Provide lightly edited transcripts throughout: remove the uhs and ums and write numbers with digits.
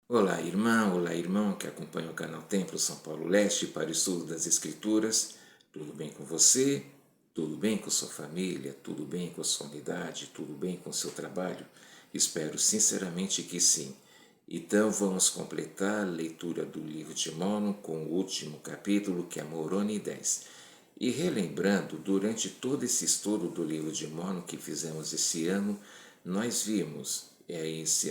Olá irmão que acompanha o canal Templo São Paulo Leste para o estudo das Escrituras. Tudo bem com você? Tudo bem com sua família? Tudo bem com a sua unidade? Tudo bem com o seu trabalho? Espero sinceramente que sim. Então vamos completar a leitura do livro de Mórmon com o último capítulo, que é Moroni 10. E relembrando, durante todo esse estudo do livro de Mórmon que fizemos esse ano, nós vimos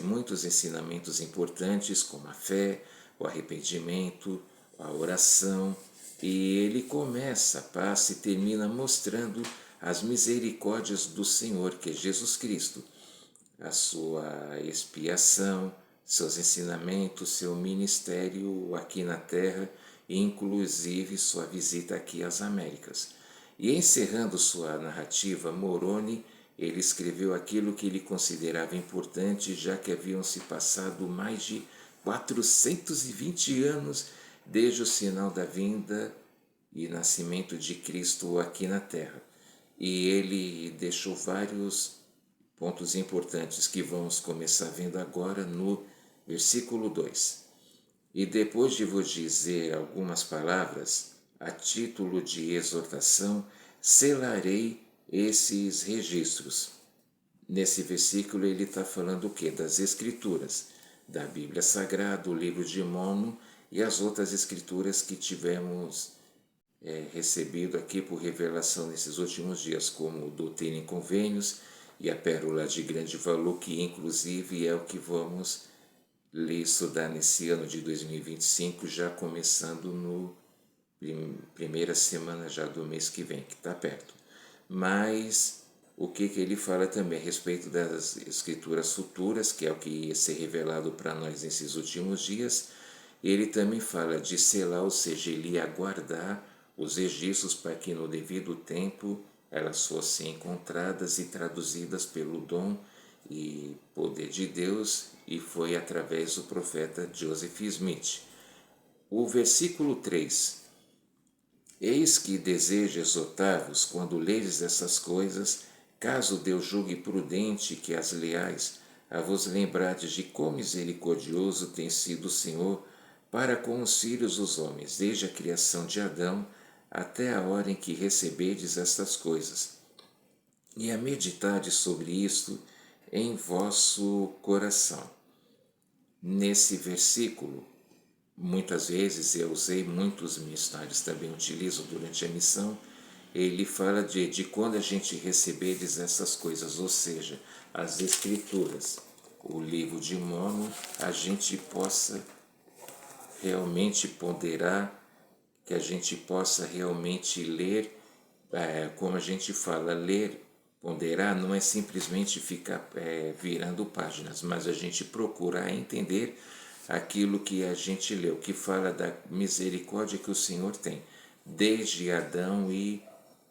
muitos ensinamentos importantes, como a fé, o arrependimento, a oração, e ele começa, passa e termina mostrando as misericórdias do Senhor, que é Jesus Cristo, a sua expiação, seus ensinamentos, seu ministério aqui na Terra, inclusive sua visita aqui às Américas. E encerrando sua narrativa, Moroni, ele escreveu aquilo que ele considerava importante, já que haviam se passado mais de 420 anos desde o sinal da vinda e nascimento de Cristo aqui na Terra. E ele deixou vários pontos importantes que vamos começar vendo agora no versículo 2. E depois de vos dizer algumas palavras, a título de exortação, selarei esses registros. Nesse versículo ele está falando o quê? Das Escrituras, da Bíblia Sagrada, o livro de Mórmon e as outras escrituras que tivemos recebido aqui por revelação nesses últimos dias, como Doutrina e Convênios e a Pérola de Grande Valor, que inclusive é o que vamos ler e estudar nesse ano de 2025, já começando no primeira semana já do mês que vem, que está perto. Mas o que ele fala também a respeito das escrituras futuras, que é o que ia ser revelado para nós nesses últimos dias, ele também fala de selar, ou seja, ele ia aguardar os registros para que no devido tempo elas fossem encontradas e traduzidas pelo dom e poder de Deus, e foi através do profeta Joseph Smith. O versículo 3: Eis que desejo exortar-vos, quando ledes essas coisas, caso Deus julgue prudente que as leais, a vos lembrardes de quão misericordioso tem sido o Senhor para com os filhos dos homens, desde a criação de Adão até a hora em que recebedes estas coisas, e a meditardes sobre isto em vosso coração. Nesse versículo, muitas vezes eu usei, muitos missionários também utilizam durante a missão, ele fala de quando a gente receberes essas coisas, ou seja, as escrituras, o livro de Mórmon, a gente possa realmente ponderar, que a gente possa realmente ler, como a gente fala, ler, ponderar não é simplesmente ficar virando páginas, mas a gente procurar entender aquilo que a gente leu, que fala da misericórdia que o Senhor tem, desde Adão e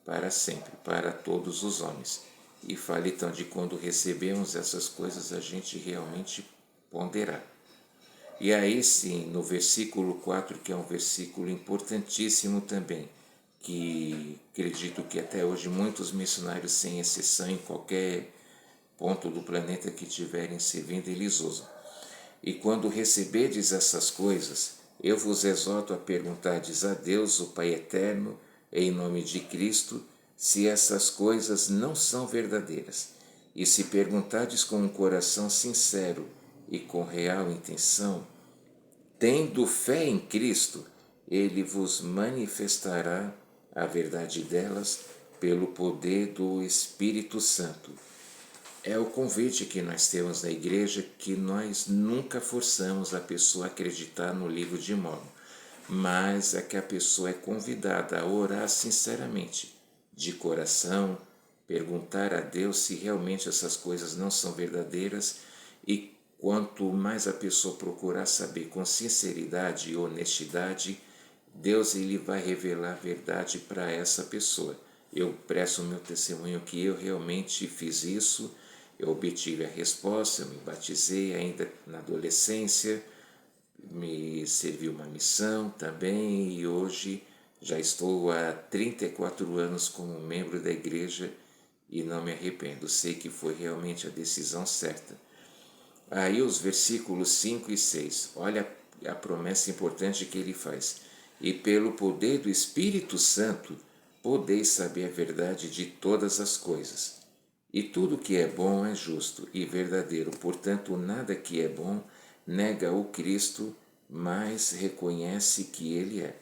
para sempre, para todos os homens. E fala então de quando recebemos essas coisas, a gente realmente ponderar. E aí sim, no versículo 4, que é um versículo importantíssimo também, que acredito que até hoje muitos missionários, sem exceção, em qualquer ponto do planeta que tiverem servindo, eles usam. E quando recebedes essas coisas, eu vos exorto a perguntardes a Deus, o Pai Eterno, em nome de Cristo, se essas coisas não são verdadeiras. E se perguntardes com um coração sincero e com real intenção, tendo fé em Cristo, ele vos manifestará a verdade delas pelo poder do Espírito Santo. É o convite que nós temos na igreja, que nós nunca forçamos a pessoa a acreditar no livro de Mórmon, mas é que a pessoa é convidada a orar sinceramente, de coração, perguntar a Deus se realmente essas coisas não são verdadeiras, e quanto mais a pessoa procurar saber com sinceridade e honestidade, Deus ele vai revelar a verdade para essa pessoa. Eu presto o meu testemunho que eu realmente fiz isso, eu obtive a resposta, eu me batizei ainda na adolescência, me servi uma missão também e hoje já estou há 34 anos como membro da igreja e não me arrependo, sei que foi realmente a decisão certa. Aí os versículos 5 e 6, olha a promessa importante que ele faz. E pelo poder do Espírito Santo, podeis saber a verdade de todas as coisas. E tudo que é bom é justo e verdadeiro, portanto, nada que é bom nega o Cristo, mas reconhece que ele é.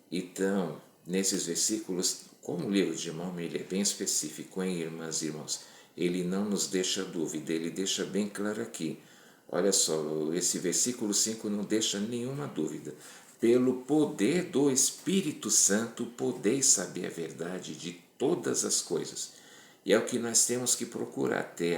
Então, nesses versículos, como o livro de Mormon ele é bem específico, hein, irmãs e irmãos? Ele não nos deixa dúvida, ele deixa bem claro aqui. Olha só, esse versículo 5 não deixa nenhuma dúvida. Pelo poder do Espírito Santo, podeis saber a verdade de todas as coisas. E é o que nós temos que procurar, ter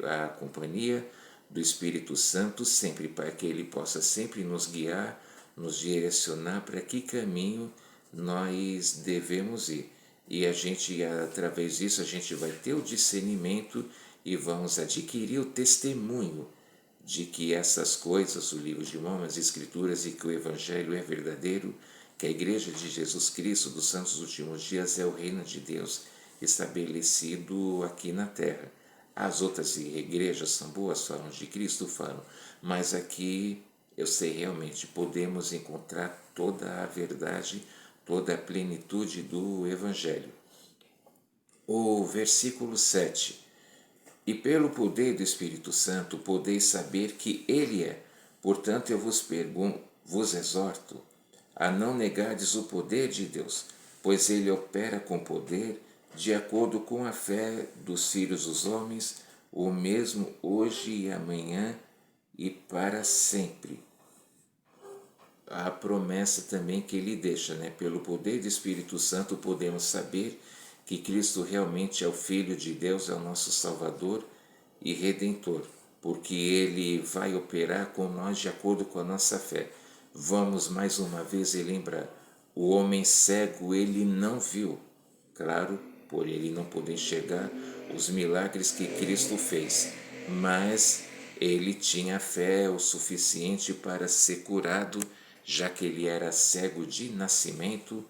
a companhia do Espírito Santo sempre, para que ele possa sempre nos guiar, nos direcionar para que caminho nós devemos ir. E a gente, através disso, a gente vai ter o discernimento e vamos adquirir o testemunho de que essas coisas, o livro de Mormon, as Escrituras, e que o Evangelho é verdadeiro, que a Igreja de Jesus Cristo dos Santos dos Últimos Dias é o reino de Deus estabelecido aqui na terra. As outras igrejas são boas, falam de Cristo, falam, mas aqui eu sei realmente, podemos encontrar toda a verdade, toda a plenitude do Evangelho. O versículo 7. E pelo poder do Espírito Santo podeis saber que Ele é. Portanto, eu vos exorto a não negardes o poder de Deus, pois Ele opera com poder de acordo com a fé dos filhos dos homens, o mesmo hoje e amanhã e para sempre. A promessa também que ele deixa, né? Pelo poder do Espírito Santo podemos saber que Cristo realmente é o Filho de Deus, é o nosso Salvador e Redentor, porque ele vai operar com nós de acordo com a nossa fé. Vamos mais uma vez lembrar, o homem cego ele não viu, claro, por ele não poder enxergar os milagres que Cristo fez, mas ele tinha fé o suficiente para ser curado, já que ele era cego de nascimento,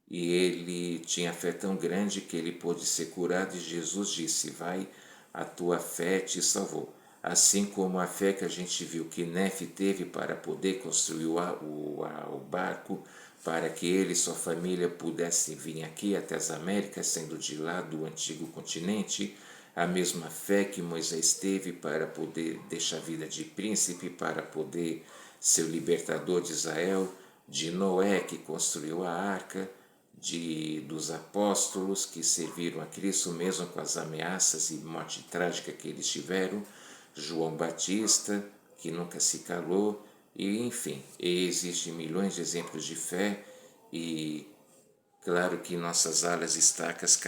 e ele tinha fé tão grande que ele pôde ser curado, e Jesus disse, vai, a tua fé te salvou. Assim como a fé que a gente viu que Nefe teve para poder construir o barco, para que ele e sua família pudessem vir aqui até as Américas, sendo de lá do antigo continente, a mesma fé que Moisés teve para poder deixar a vida de príncipe, para poder ser o libertador de Israel, de Noé que construiu a arca, dos apóstolos que serviram a Cristo mesmo com as ameaças e morte trágica que eles tiveram, João Batista, que nunca se calou, e enfim, existem milhões de exemplos de fé e claro que em nossas alas estacas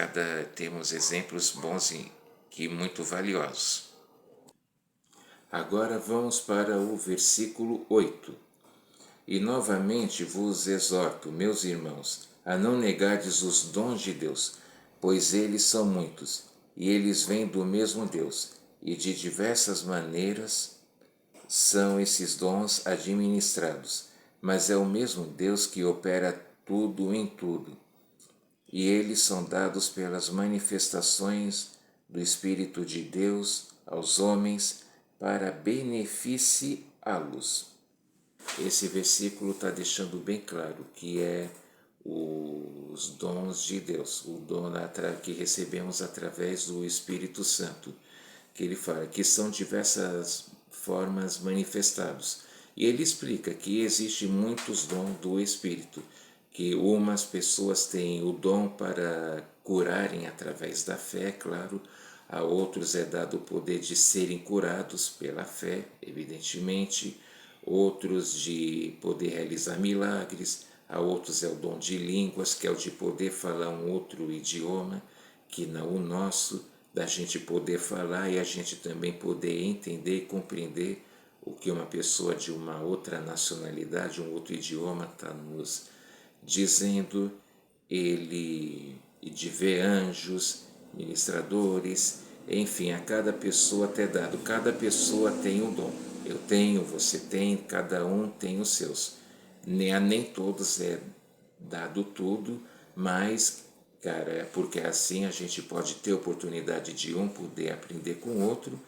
temos exemplos bons e que muito valiosos. Agora vamos para o versículo 8. E novamente vos exorto, meus irmãos, a não negardes os dons de Deus, pois eles são muitos, e eles vêm do mesmo Deus, e de diversas maneiras são esses dons administrados, mas é o mesmo Deus que opera tudo em tudo, e eles são dados pelas manifestações do Espírito de Deus aos homens para beneficiá-los. Esse versículo está deixando bem claro que é os dons de Deus, o dom que recebemos através do Espírito Santo, que ele fala que são diversas formas manifestados. E ele explica que existem muitos dons do Espírito, que umas pessoas têm o dom para curarem através da fé, claro, a outros é dado o poder de serem curados pela fé, evidentemente, outros de poder realizar milagres, a outros é o dom de línguas, que é o de poder falar um outro idioma, que não o nosso, da gente poder falar e a gente também poder entender e compreender o que uma pessoa de uma outra nacionalidade, um outro idioma está nos dizendo, e de ver anjos, ministradores, enfim, a cada pessoa é dado, cada pessoa tem um dom. Eu tenho, você tem, cada um tem os seus. Nem todos é dado tudo, mas, cara, porque assim a gente pode ter oportunidade de um poder aprender com o outro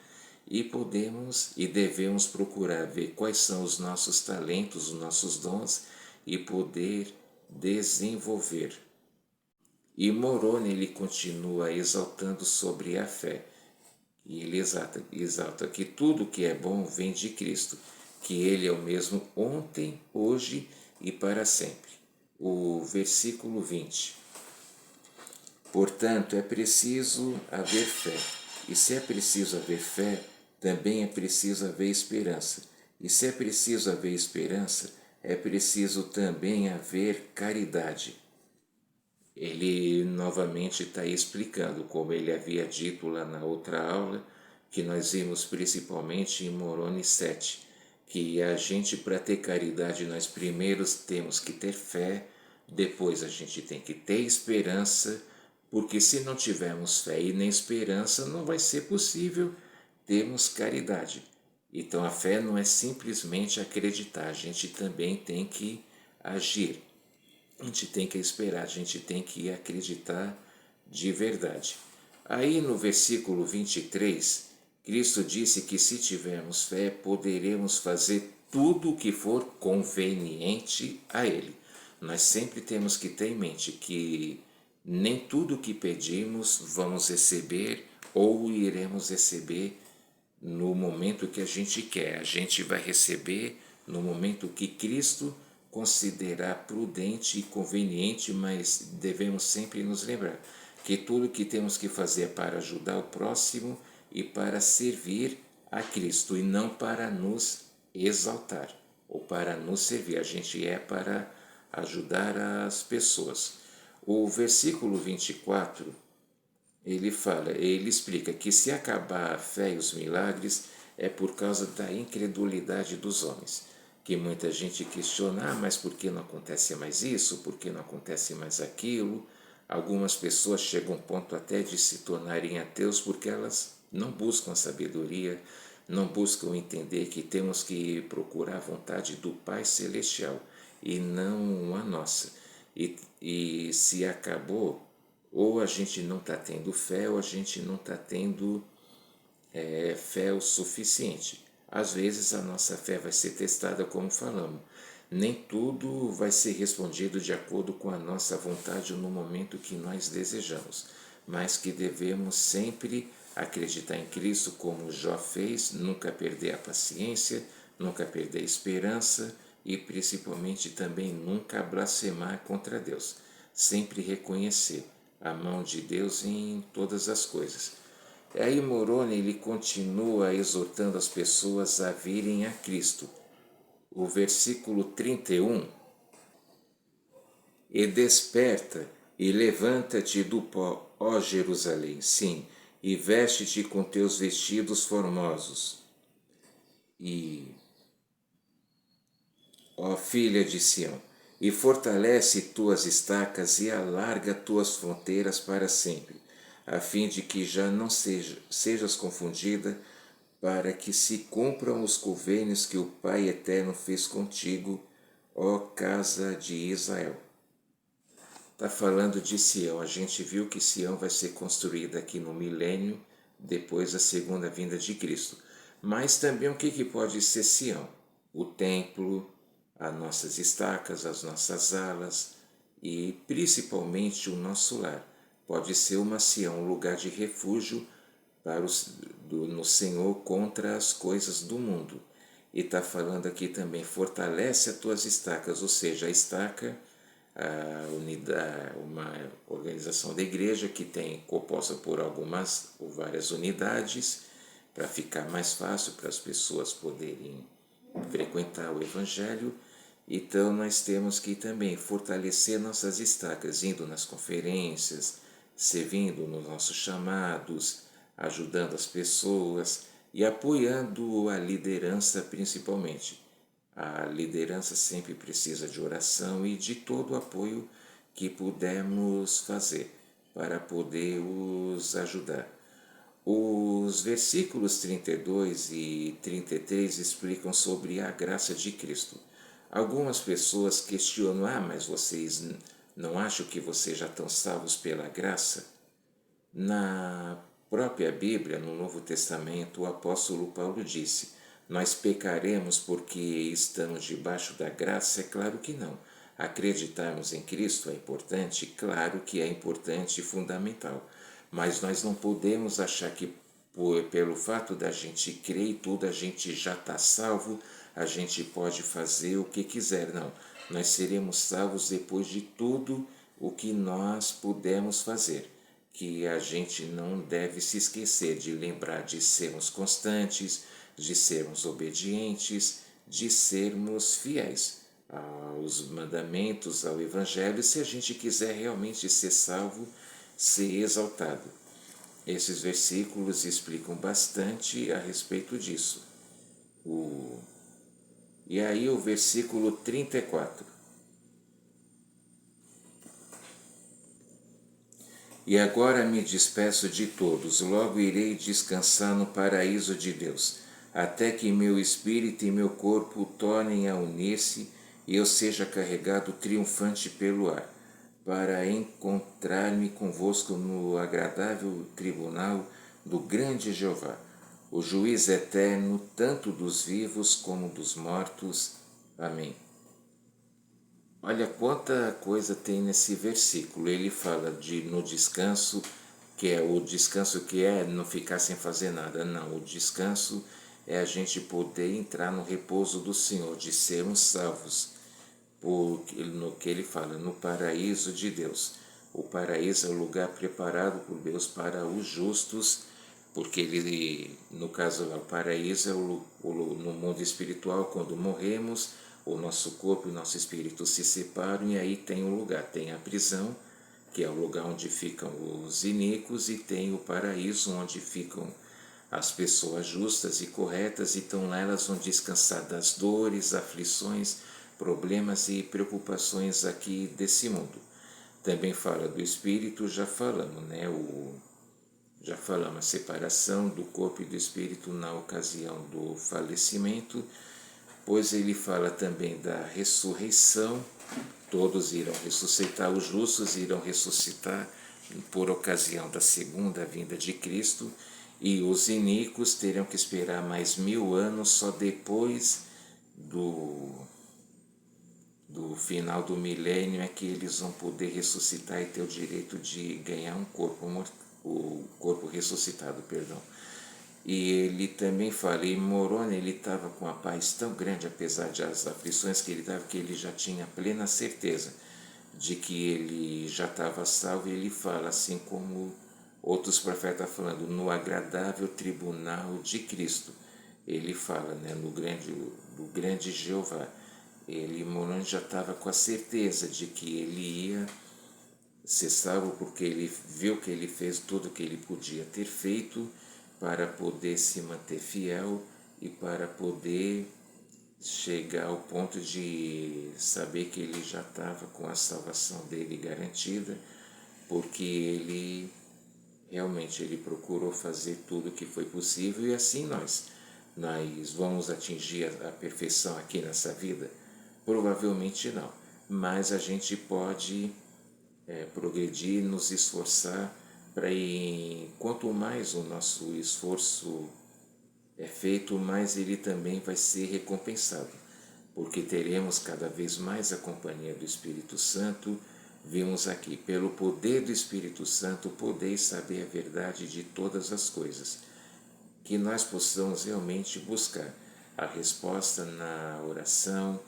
e podemos e devemos procurar ver quais são os nossos talentos, os nossos dons e poder desenvolver. E Moroni ele continua exaltando sobre a fé. E ele exalta que tudo que é bom vem de Cristo, que ele é o mesmo ontem, hoje e para sempre. O versículo 20. Portanto, é preciso haver fé. E se é preciso haver fé, também é preciso haver esperança. E se é preciso haver esperança, é preciso também haver caridade. Ele novamente está explicando, como ele havia dito lá na outra aula, que nós vimos principalmente em Moroni 7, que a gente, para ter caridade, nós primeiro temos que ter fé, depois a gente tem que ter esperança, porque se não tivermos fé e nem esperança, não vai ser possível termos caridade. Então a fé não é simplesmente acreditar, a gente também tem que agir. A gente tem que esperar, a gente tem que acreditar de verdade. Aí no versículo 23, Cristo disse que se tivermos fé, poderemos fazer tudo o que for conveniente a Ele. Nós sempre temos que ter em mente que nem tudo o que pedimos vamos receber ou iremos receber no momento que a gente quer. A gente vai receber no momento que Cristo considerar prudente e conveniente, mas devemos sempre nos lembrar que tudo que temos que fazer é para ajudar o próximo e para servir a Cristo e não para nos exaltar ou para nos servir. A gente é para ajudar as pessoas. O versículo 24 ele explica que se acabar a fé e os milagres é por causa da incredulidade dos homens. Que muita gente questiona, mas por que não acontece mais isso? Por que não acontece mais aquilo? Algumas pessoas chegam ao ponto até de se tornarem ateus porque elas não buscam a sabedoria, não buscam entender que temos que procurar a vontade do Pai Celestial e não a nossa. E se acabou, ou a gente não está tendo fé, ou a gente não está tendo fé o suficiente. Às vezes a nossa fé vai ser testada, como falamos. Nem tudo vai ser respondido de acordo com a nossa vontade no momento que nós desejamos, mas que devemos sempre acreditar em Cristo, como Jó fez, nunca perder a paciência, nunca perder a esperança e principalmente também nunca blasfemar contra Deus. Sempre reconhecer a mão de Deus em todas as coisas. E aí Moroni ele continua exortando as pessoas a virem a Cristo. O versículo 31. E desperta e levanta-te do pó, ó Jerusalém, sim, e veste-te com teus vestidos formosos. E, ó filha de Sião, e fortalece tuas estacas e alarga tuas fronteiras para sempre, a fim de que já não sejas confundida, para que se cumpram os convênios que o Pai Eterno fez contigo, ó casa de Israel. Está falando de Sião. A gente viu que Sião vai ser construída aqui no milênio, depois da segunda vinda de Cristo. Mas também o que pode ser Sião? O templo, as nossas estacas, as nossas alas e principalmente o nosso lar. Pode ser uma Sião, um lugar de refúgio para no Senhor contra as coisas do mundo. E está falando aqui também, fortalece as tuas estacas, ou seja, a estaca, uma organização da igreja que tem composta por algumas ou várias unidades, para ficar mais fácil para as pessoas poderem frequentar o Evangelho. Então nós temos que também fortalecer nossas estacas, indo nas conferências, servindo nos nossos chamados, ajudando as pessoas e apoiando a liderança principalmente. A liderança sempre precisa de oração e de todo o apoio que pudermos fazer para poder os ajudar. Os versículos 32 e 33 explicam sobre a graça de Cristo. Algumas pessoas questionam, mas vocês não acham que vocês já estão salvos pela graça? própria Bíblia, no Novo Testamento, o apóstolo Paulo disse: nós pecaremos porque estamos debaixo da graça? É claro que não. Acreditarmos em Cristo é importante? Claro que é importante e fundamental. Mas nós não podemos achar que pelo fato da gente crer e tudo, a gente já está salvo, a gente pode fazer o que quiser. Não, nós seremos salvos depois de tudo o que nós pudermos fazer. Que a gente não deve se esquecer de lembrar de sermos constantes, de sermos obedientes, de sermos fiéis aos mandamentos, ao Evangelho, se a gente quiser realmente ser salvo, ser exaltado. Esses versículos explicam bastante a respeito disso. E aí o versículo 34. E agora me despeço de todos, logo irei descansar no paraíso de Deus, até que meu espírito e meu corpo tornem a unir-se e eu seja carregado triunfante pelo ar, para encontrar-me convosco no agradável tribunal do grande Jeová, o juiz eterno tanto dos vivos como dos mortos. Amém. Olha quanta coisa tem nesse versículo. Ele fala de no descanso, que é o descanso que é não ficar sem fazer nada. Não, o descanso é a gente poder entrar no repouso do Senhor, de sermos salvos. No que ele fala, no paraíso de Deus. O paraíso é o lugar preparado por Deus para os justos, porque ele, no caso, o paraíso é no mundo espiritual, quando morremos, o nosso corpo e o nosso espírito se separam e aí tem um lugar, tem a prisão, que é o lugar onde ficam os iníquos, e tem o paraíso, onde ficam as pessoas justas e corretas, e estão lá, elas vão descansar das dores, aflições, problemas e preocupações aqui desse mundo. Também fala do espírito, já falamos, né? Já falamos a separação do corpo e do espírito na ocasião do falecimento, pois ele fala também da ressurreição. Todos irão ressuscitar, os justos irão ressuscitar por ocasião da segunda vinda de Cristo, e os iníquos terão que esperar mais 1000 anos só depois do final do milênio é que eles vão poder ressuscitar e ter o direito de ganhar um corpo, o corpo ressuscitado, perdão. E ele também fala, e Moroni, ele estava com a paz tão grande, apesar das aflições que ele estava, que ele já tinha plena certeza de que ele já estava salvo, e ele fala, assim como outros profetas falando, no agradável tribunal de Cristo. Ele fala, né, do grande Jeová. Moroni já estava com a certeza de que ele ia ser salvo, porque ele viu que ele fez tudo o que ele podia ter feito para poder se manter fiel e para poder chegar ao ponto de saber que ele já estava com a salvação dele garantida, porque ele realmente ele procurou fazer tudo o que foi possível. E assim nós vamos atingir a perfeição aqui nessa vida? Provavelmente não, mas a gente pode progredir, nos esforçar para ir. Quanto mais o nosso esforço é feito, mais ele também vai ser recompensado, porque teremos cada vez mais a companhia do Espírito Santo. Vimos aqui, pelo poder do Espírito Santo, podeis saber a verdade de todas as coisas. Que nós possamos realmente buscar a resposta na oração,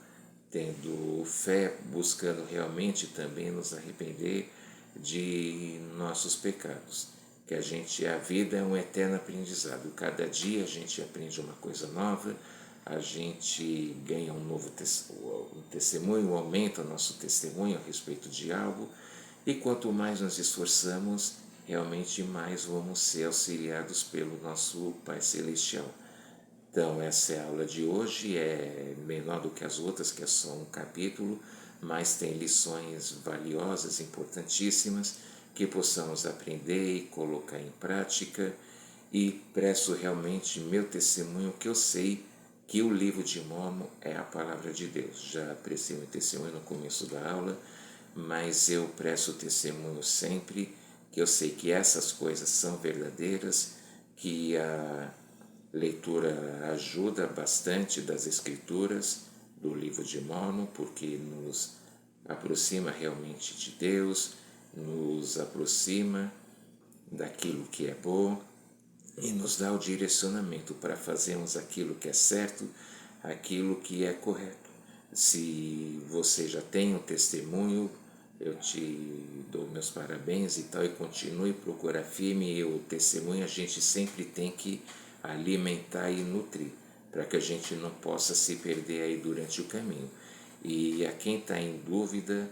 tendo fé, buscando realmente também nos arrepender de nossos pecados. Que a vida é um eterno aprendizado. Cada dia a gente aprende uma coisa nova, a gente ganha um novo testemunho, aumenta nosso testemunho a respeito de algo, e quanto mais nos esforçamos, realmente mais vamos ser auxiliados pelo nosso Pai Celestial. Então, essa é a aula de hoje, é menor do que as outras, que é só um capítulo, mas tem lições valiosas, importantíssimas, que possamos aprender e colocar em prática. E presto realmente meu testemunho, que eu sei que o livro de Mórmon é a palavra de Deus. Já prestei meu testemunho no começo da aula, mas eu presto testemunho sempre que eu sei que essas coisas são verdadeiras, que a leitura ajuda bastante das Escrituras, do livro de Mórmon, porque nos aproxima realmente de Deus, nos aproxima daquilo que é bom e nos dá o direcionamento para fazermos aquilo que é certo, aquilo que é correto. Se você já tem um testemunho, eu te dou meus parabéns e tal, e continue a procurar firme. E o testemunho a gente sempre tem que alimentar e nutrir, para que a gente não possa se perder aí durante o caminho. E a quem está em dúvida,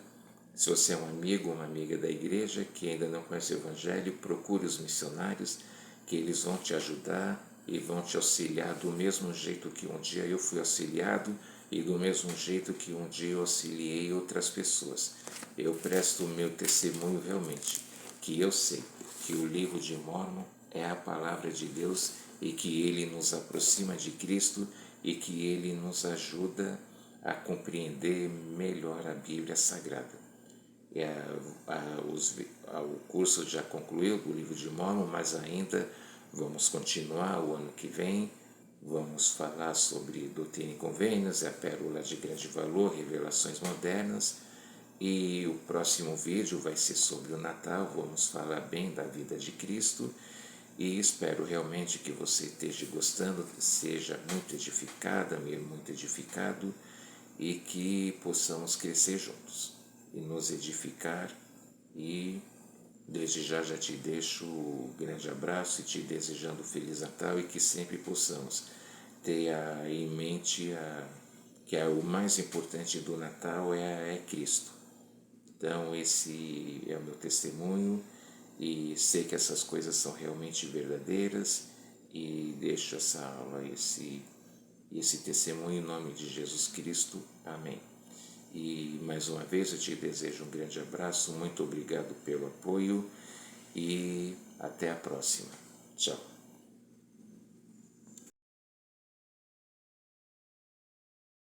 se você é um amigo ou uma amiga da igreja que ainda não conhece o Evangelho, procure os missionários, que eles vão te ajudar e vão te auxiliar do mesmo jeito que um dia eu fui auxiliado e do mesmo jeito que um dia eu auxiliei outras pessoas. Eu presto o meu testemunho realmente, que eu sei que o livro de Mórmon é a palavra de Deus e que ele nos aproxima de Cristo e que ele nos ajuda a compreender melhor a Bíblia Sagrada. O curso já concluiu do livro de Mórmon, mas ainda vamos continuar o ano que vem. Vamos falar sobre Doutrina e Convênios, a Pérola de Grande Valor, Revelações Modernas. E o próximo vídeo vai ser sobre o Natal, vamos falar bem da vida de Cristo. E espero realmente que você esteja gostando, seja muito edificada, muito edificado, e que possamos crescer juntos e nos edificar. E desde já te deixo um grande abraço e te desejando Feliz Natal, e que sempre possamos ter em mente que o mais importante do Natal é Cristo. Então esse é o meu testemunho e sei que essas coisas são realmente verdadeiras, e deixo essa aula, esse testemunho em nome de Jesus Cristo. Amém. E mais uma vez eu te desejo um grande abraço, muito obrigado pelo apoio e até a próxima. Tchau.